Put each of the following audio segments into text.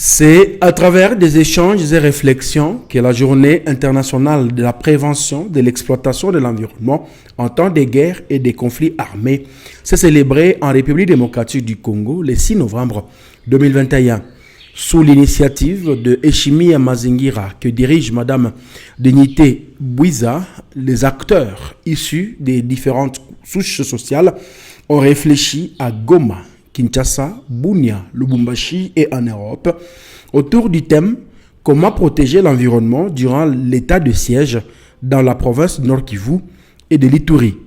C'est à travers des échanges et réflexions que la Journée internationale de la prévention de l'exploitation de l'environnement en temps de guerre et des conflits armés s'est célébrée en République démocratique du Congo le 6 novembre 2021. Sous l'initiative de Eshimi Mazingira que dirige Madame Dignité Bwiza, les acteurs issus des différentes souches sociales ont réfléchi à Goma, Kinshasa, Bunia, Lubumbashi et en Europe autour du thème « Comment protéger l'environnement durant l'état de siège dans la province de Nord Kivu et de l'Ituri ».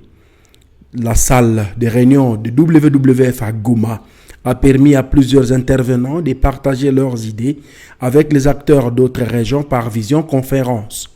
La salle de réunion de WWF à Goma a permis à plusieurs intervenants de partager leurs idées avec les acteurs d'autres régions par visioconférence.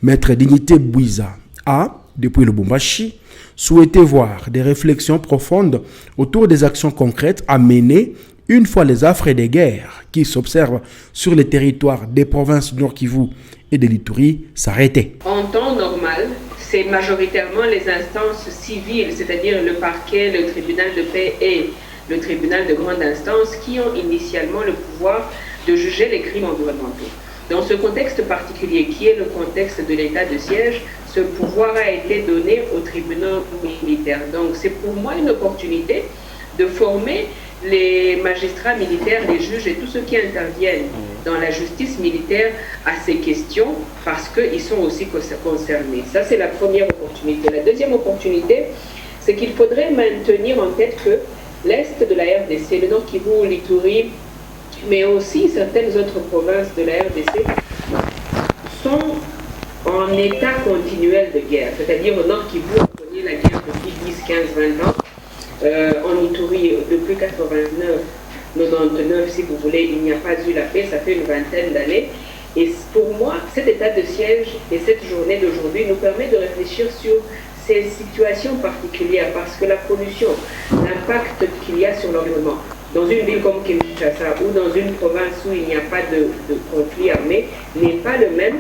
Maître Dignité Bwiza a, depuis Lubumbashi, souhaité voir des réflexions profondes autour des actions concrètes à mener une fois les affres des guerres qui s'observent sur les territoires des provinces de Nord Kivu et de l'Ituri s'arrêter. En temps normal, c'est majoritairement les instances civiles, c'est-à-dire le parquet, le tribunal de paix et le tribunal de grande instance qui ont initialement le pouvoir de juger les crimes environnementaux. Dans ce contexte particulier, qui est le contexte de l'état de siège, ce pouvoir a été donné aux tribunaux militaires. Donc c'est pour moi une opportunité de former les magistrats militaires, les juges et tous ceux qui interviennent dans la justice militaire à ces questions parce qu'ils sont aussi concernés. Ça, c'est la première opportunité. La deuxième opportunité, c'est qu'il faudrait maintenir en tête que l'Est de la RDC, le Nord Kivu, l'Ituri, mais aussi certaines autres provinces de la RDC sont en état continuel de guerre. C'est-à-dire au Nord Kivu, on connaît la guerre depuis 10, 15, 20 ans. En Ituri, depuis 89, 99, si vous voulez, il n'y a pas eu la paix, ça fait une vingtaine d'années. Et pour moi, cet état de siège et cette journée d'aujourd'hui nous permet de réfléchir sur ces situations particulières parce que la pollution, l'impact qu'il y a sur l'environnement, dans une ville comme Kinshasa ou dans une province où il n'y a pas de conflit armé, n'est pas le même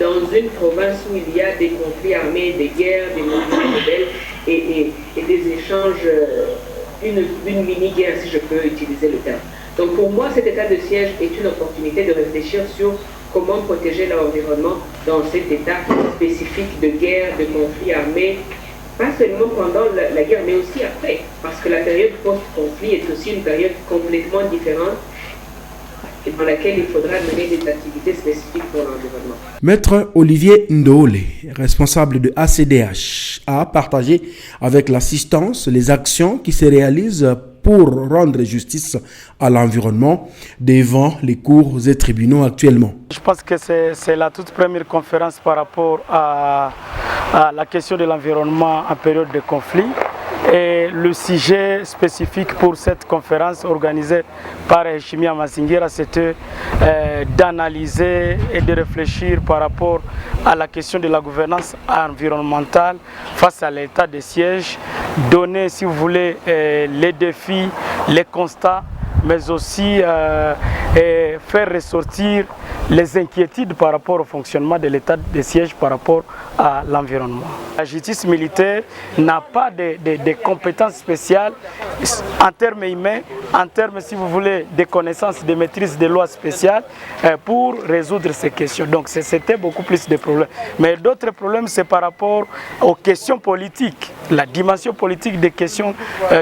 dans une province où il y a des conflits armés, des guerres, des mouvements rebelles et des échanges, une mini-guerre si je peux utiliser le terme. Donc pour moi, cet état de siège est une opportunité de réfléchir sur comment protéger l'environnement dans cet état spécifique de guerre, de conflit armé, pas seulement pendant la guerre, mais aussi après, parce que la période post-conflit est aussi une période complètement différente dans laquelle il faudra mener des activités spécifiques pour l'environnement. Maître Olivier Ndole, responsable de ACDH, a partagé avec l'assistance les actions qui se réalisent pour rendre justice à l'environnement devant les cours et tribunaux actuellement. Je pense que c'est la toute première conférence par rapport à la question de l'environnement en période de conflit. Et le sujet spécifique pour cette conférence organisée par Eshimi Mazingira, c'était d'analyser et de réfléchir par rapport à la question de la gouvernance environnementale face à l'état de siège, donner, si vous voulez, les défis, les constats, mais aussi faire ressortir les inquiétudes par rapport au fonctionnement de l'état de siège par rapport à l'environnement. La justice militaire n'a pas de compétences spéciales en termes humains, en termes, si vous voulez, de connaissances, de maîtrise des lois spéciales pour résoudre ces questions. Donc c'était beaucoup plus de problèmes. Mais d'autres problèmes, c'est par rapport aux questions politiques, la dimension politique des questions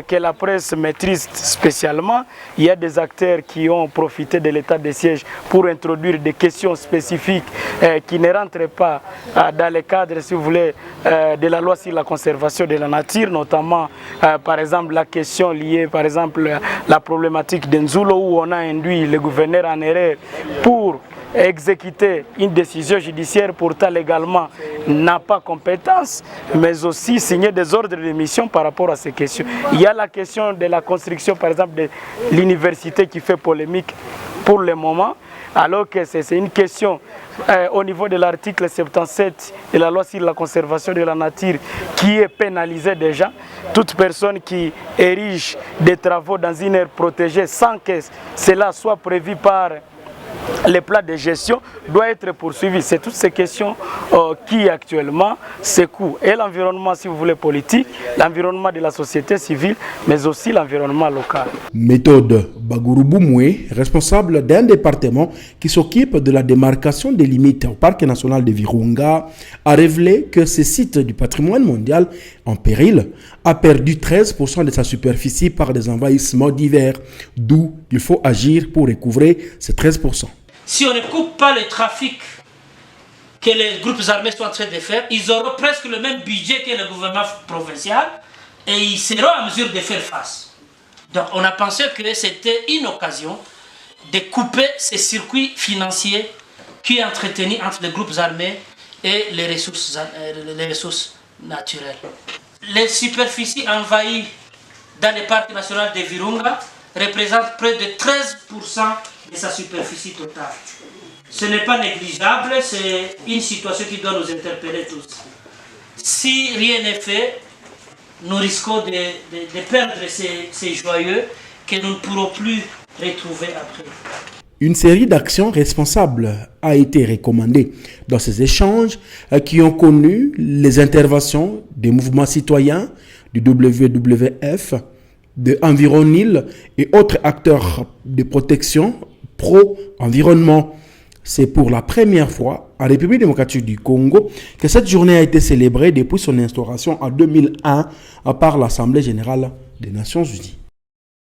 que la presse maîtrise spécialement. Il y a des acteurs qui ont profité de l'état de siège pour introduire des questions spécifiques qui ne rentrent pas dans le cadre, si vous voulez, de la loi sur la conservation de la nature, notamment par exemple la question liée par exemple à la problématique d'Nzulo où on a induit le gouverneur en erreur pour exécuter une décision judiciaire, pourtant légalement n'a pas compétence, mais aussi signer des ordres de mission par rapport à ces questions. Il y a la question de la construction par exemple de l'université qui fait polémique pour le moment, alors que c'est une question au niveau de l'article 77 de la loi sur la conservation de la nature qui est pénalisée déjà. Toute personne qui érige des travaux dans une aire protégée sans que cela soit prévu par les plans de gestion doivent être poursuivis. C'est toutes ces questions qui actuellement secouent et l'environnement, si vous voulez, politique, l'environnement de la société civile, mais aussi l'environnement local. Méthode Bagourou-Boumoué, responsable d'un département qui s'occupe de la démarcation des limites au parc national de Virunga, a révélé que ce site du patrimoine mondial en péril a perdu 13% de sa superficie par des envahissements divers, d'où il faut agir pour recouvrer ces 13%. Si on ne coupe pas le trafic que les groupes armés sont en train de faire, ils auront presque le même budget que le gouvernement provincial et ils seront en mesure de faire face. Donc on a pensé que c'était une occasion de couper ces circuits financiers qui entretenaient entre les groupes armés et les ressources naturelles. Les superficies envahies dans le parc national de Virunga représentent près de 13% de sa superficie totale. Ce n'est pas négligeable, c'est une situation qui doit nous interpeller tous. Si rien n'est fait, nous risquons de perdre ces joyeux que nous ne pourrons plus retrouver après. Une série d'actions responsables a été recommandée dans ces échanges qui ont connu les interventions des mouvements citoyens, du WWF, de Environil et autres acteurs de protection pro-environnement. C'est pour la première fois en République démocratique du Congo que cette journée a été célébrée depuis son instauration en 2001 par l'Assemblée générale des Nations unies.